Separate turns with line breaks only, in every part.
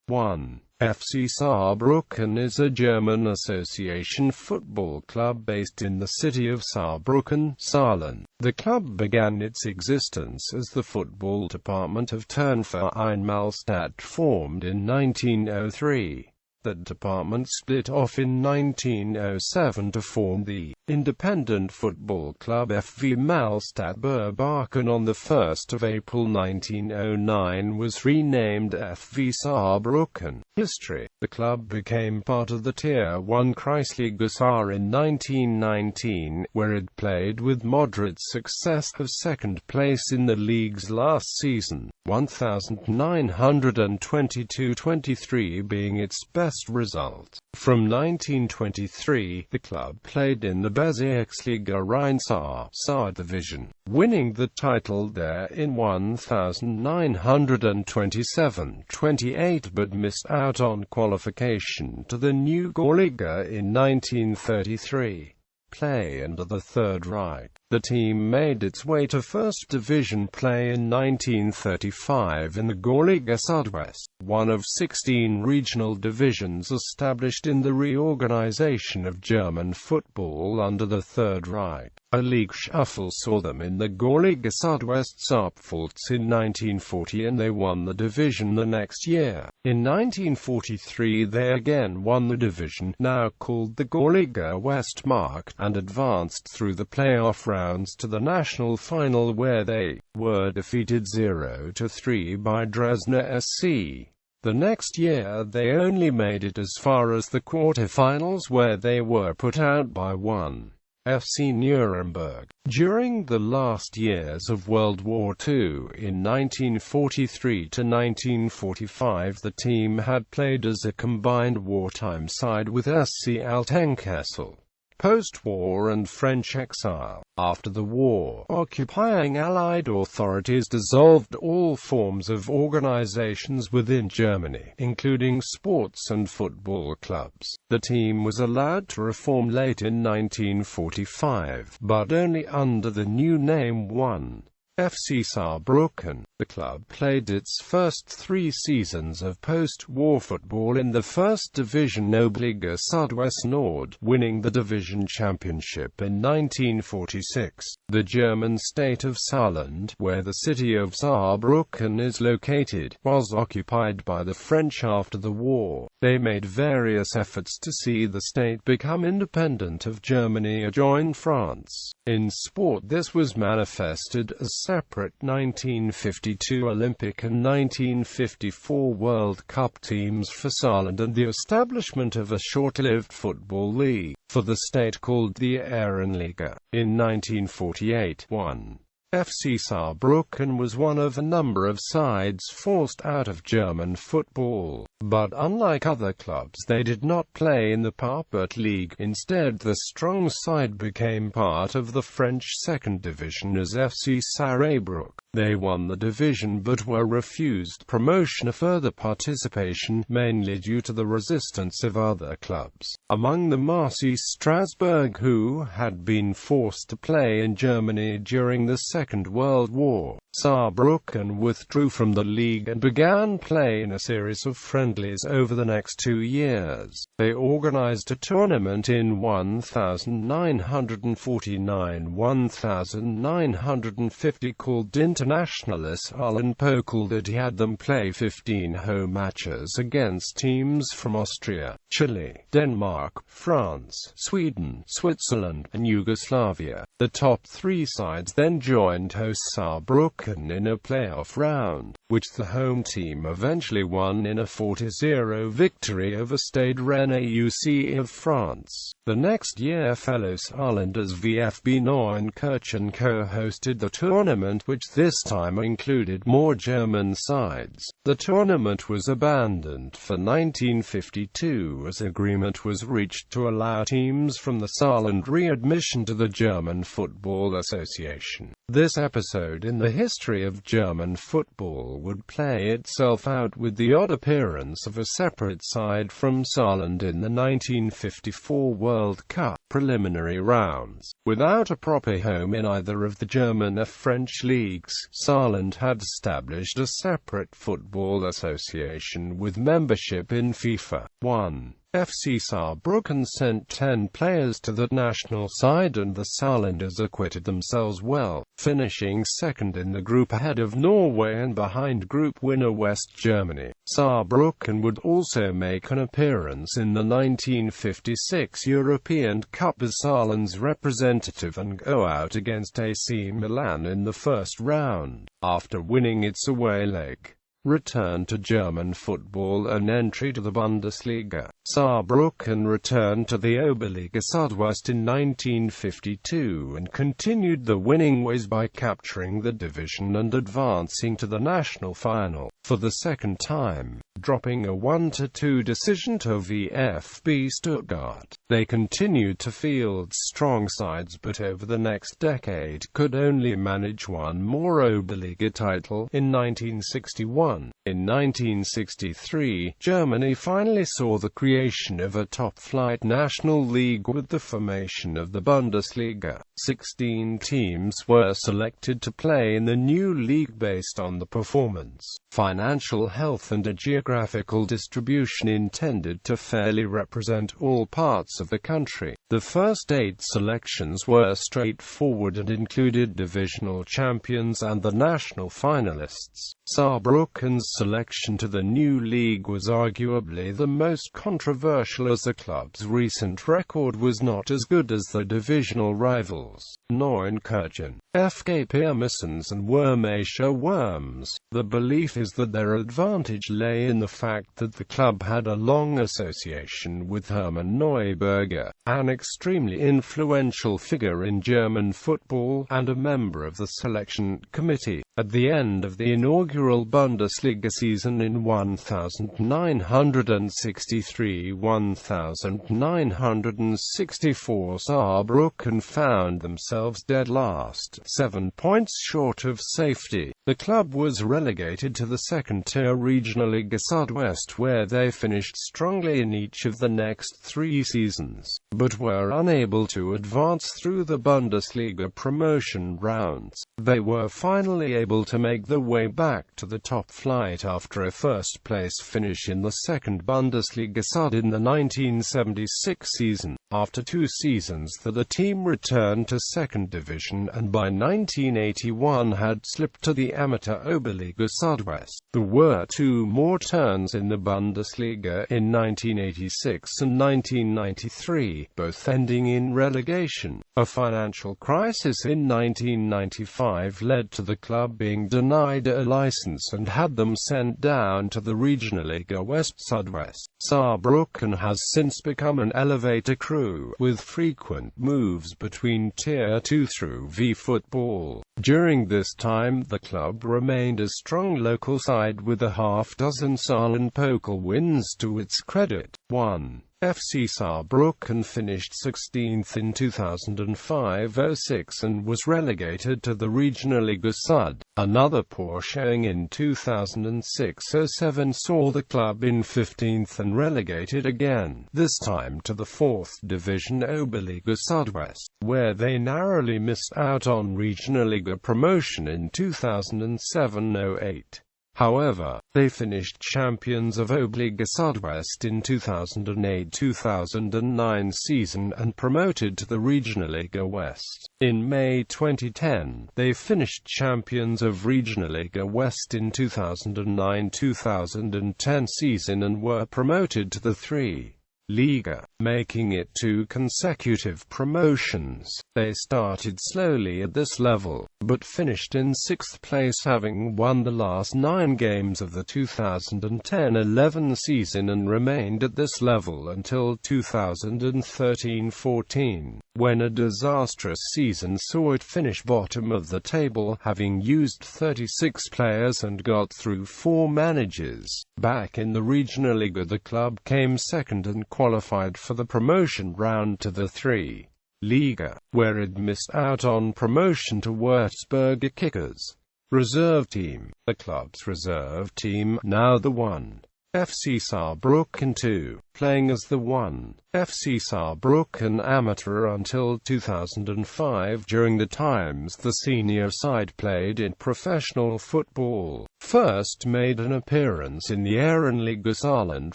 1. FC Saarbrücken is a German association football club based in the city of Saarbrücken, Saarland. The club began its existence as the football department of Turnverein Malstatt, formed in 1903. That department split off in 1907 to form the independent football club FV Malstatt-Burbach, and on the 1st of April 1909 was renamed FV Saarbrücken. History: the club became part of the Tier 1 Kreisliga Saar in 1919, where it played with moderate success of second place in the league's last season, 1922-23 being its best result. From 1923, the club played in the Bezirksliga Rhein-Saar division, winning the title there in 1927-28 but missed out on qualification to the new Gorliga in 1933. Play under the Third Reich. The team made its way to First Division play in 1935 in the Gorliga Südwest, one of 16 regional divisions established in the reorganization of German football under the Third Reich. A league shuffle saw them in the Gorliga Südwest Saarpfalz in 1940, and they won the division the next year. In 1943 they again won the division, now called the Gorliga Westmark, and advanced through the playoff rounds to the national final, where they were defeated 0-3 by Dresdner SC. The next year they only made it as far as the quarterfinals, where they were put out by 1. FC Nuremberg. During the last years of World War II, in 1943-1945, the team had played as a combined wartime side with SC Altenkessel. Post-war and French exile. After the war, occupying Allied authorities dissolved all forms of organizations within Germany, including sports and football clubs. The team was allowed to reform late in 1945, but only under the new name 1. FC Saarbrücken. The club played its first 3 seasons of post-war football in the First Division Oberliga Südwest Nord, winning the division championship in 1946. The German state of Saarland, where the city of Saarbrücken is located, was occupied by the French after the war. They made various efforts to see the state become independent of Germany or join France. In sport, this was manifested as separate 1952 Olympic and 1954 World Cup teams for Saarland, and the establishment of a short-lived football league for the state called the Ehrenliga. In 1948, 1. FC Saarbrücken was one of a number of sides forced out of German football, but unlike other clubs they did not play in the Parpet League. Instead, the strong side became part of the French second division as FC Saarbrücken. They won the division but were refused promotion or further participation, mainly due to the resistance of other clubs, among them RC Strasbourg, who had been forced to play in Germany during the Second World War. Saarbrücken withdrew from the league and began play in a series of friendlies over the next 2 years. They organized a tournament in 1949-1950 called Internationales Hallenpokal that had them play 15 home matches against teams from Austria, Chile, Denmark, France, Sweden, Switzerland, and Yugoslavia. The top 3 sides then joined host Saarbrücken in a playoff round, which the home team eventually won in a 4-0 victory over Stade Rennais UC of France. The next year, fellow Saarlanders VfB Neunkirchen co-hosted the tournament, which this time included more German sides. The tournament was abandoned for 1952 as agreement was reached to allow teams from the Saarland readmission to the German Football Association. This episode in the history of German football would play itself out with the odd appearance of a separate side from Saarland in the 1954 World Cup preliminary rounds. Without a proper home in either of the German or French leagues, Saarland had established a separate football association with membership in FIFA. 1. FC Saarbrücken sent 10 players to the national side and the Saarlanders acquitted themselves well, finishing second in the group ahead of Norway and behind group winner West Germany. Saarbrücken would also make an appearance in the 1956 European Cup as Saarland's representative and go out against AC Milan in the first round, after winning its away leg. Return to German football and entry to the Bundesliga. Saarbrücken returned to the Oberliga Südwest in 1952 and continued the winning ways by capturing the division and advancing to the national final, for the second time, dropping a 1-2 decision to VfB Stuttgart. They continued to field strong sides but over the next decade could only manage one more Oberliga title, in 1961. In 1963, Germany finally saw the creation of a top-flight national league with the formation of the Bundesliga. 16 teams were selected to play in the new league based on the performance, financial health and a geographical distribution intended to fairly represent all parts of the country. The first 8 selections were straightforward and included divisional champions and the national finalists. Saarbrücken's selection to the new league was arguably the most controversial as the club's recent record was not as good as the divisional rivals, Neunkirchen, FK Pirmasens and Wormischer Worms. The belief is that their advantage lay in the fact that the club had a long association with Hermann Neuberger, an extremely influential figure in German football, and a member of the selection committee. At the end of the inaugural Bundesliga season in 1963-1964, Saarbrücken found themselves dead last, 7 points short of safety. The club was relegated to the second-tier Regionalliga Südwest where they finished strongly in each of the next 3 seasons, but were unable to advance through the Bundesliga promotion rounds. They were finally able to make their way back to the top flight after a first-place finish in the second Bundesliga Süd in the 1976 season. After 2 seasons the team returned to second division and by 1981 had slipped to the amateur Oberliga Südwest. There were 2 more turns in the Bundesliga in 1986 and 1993, both ending in relegation. A financial crisis in 1995 led to the club being denied a license and had them sent down to the Regionalliga West Südwest. Saarbrücken has since become an elevator crew, with frequent moves between Tier 2 through V football. During this time the club remained a strong local side with a half-dozen Saarland Pokal wins to its credit. 1. FC Saarbrücken finished 16th in 2005-06 and was relegated to the Regionalliga Süd. Another poor showing in 2006-07 saw the club in 15th and relegated again, this time to the 4th Division Oberliga Südwest, where they narrowly missed out on Regionalliga promotion in 2007-08. However, they finished champions of Oberliga Südwest in 2008-2009 season and promoted to the Regionalliga West. In May 2010, they finished champions of Regionalliga West in 2009-2010 season and were promoted to the 3. Liga, making it 2 consecutive promotions. They started slowly at this level, but finished in 6th place having won the last 9 games of the 2010-11 season and remained at this level until 2013-14, when a disastrous season saw it finish bottom of the table, having used 36 players and got through 4 managers. Back in the Regionalliga the club came second and qualified for the promotion round to the 3. Liga, where it missed out on promotion to Würzburger Kickers. Reserve team. The club's reserve team, now the 1. FC Saarbrücken 2, playing as the 1. FC Saarbrücken amateur until 2005, during the times the senior side played in professional football. First made an appearance in the Ehrenliga Saarland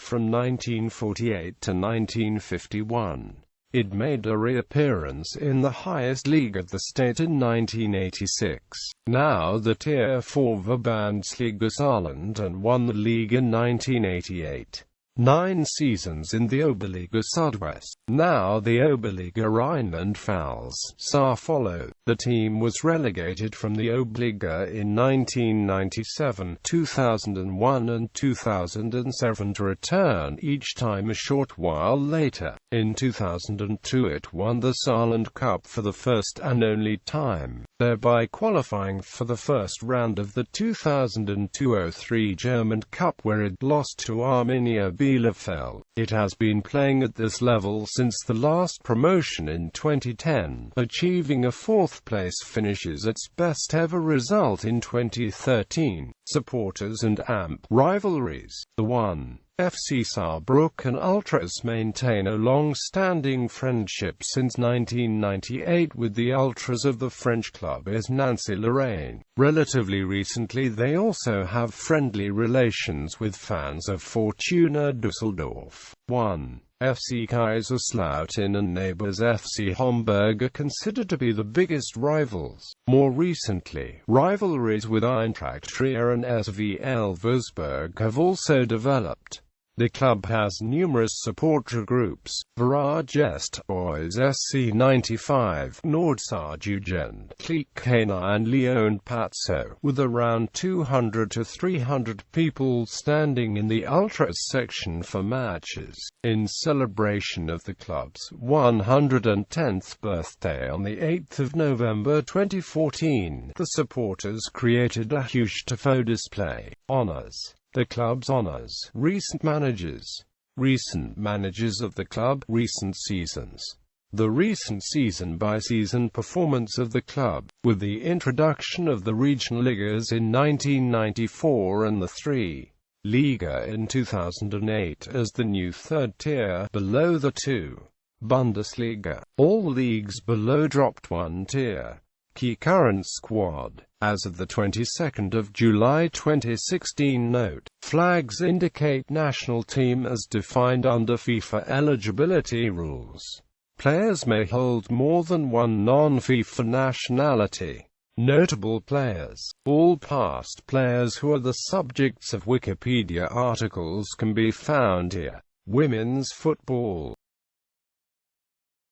from 1948 to 1951. It made a reappearance in the highest league of the state in 1986. Now the Tier 4 Verbandsliga Saarland, and won the league in 1988. 9 seasons in the Oberliga Südwest, now the Oberliga Rheinland-Pfalz, Saar followed. The team was relegated from the Oberliga in 1997, 2001 and 2007 to return each time a short while later. In 2002 it won the Saarland Cup for the first and only time, thereby qualifying for the first round of the 2002-03 German Cup, where it lost to Arminia Bielefeld. It has been playing at this level since the last promotion in 2010, achieving a 4th place finish is its best ever result in 2013. Supporters and AMP rivalries. The 1. FC Saarbrücken Ultras maintain a long-standing friendship since 1998 with the Ultras of the French club is Nancy-Lorraine. Relatively recently they also have friendly relations with fans of Fortuna Düsseldorf. 1. FC Kaiserslautern and neighbors FC Homburg are considered to be the biggest rivals. More recently, rivalries with Eintracht Trier and SV Elversberg have also developed. The club has numerous supporter groups: Veragest Boys, SC 95, Nordsaar Jugend, Clique Kana and Leon Patso, with around 200 to 300 people standing in the Ultras section for matches. In celebration of the club's 110th birthday on the 8th of November 2014, the supporters created a huge tifo display. Honors. The club's honors. Recent managers. Recent managers of the club. Recent seasons. The recent season-by-season performance of the club, with the introduction of the regional ligas in 1994 and the 3. Liga in 2008 as the new third tier, below the 2. Bundesliga. All leagues below dropped 1 tier. Key current squad. As of the 22nd of July 2016. Note: flags indicate national team as defined under FIFA eligibility rules. Players may hold more than one non-FIFA nationality. Notable players. All past players who are the subjects of Wikipedia articles can be found here. Women's football.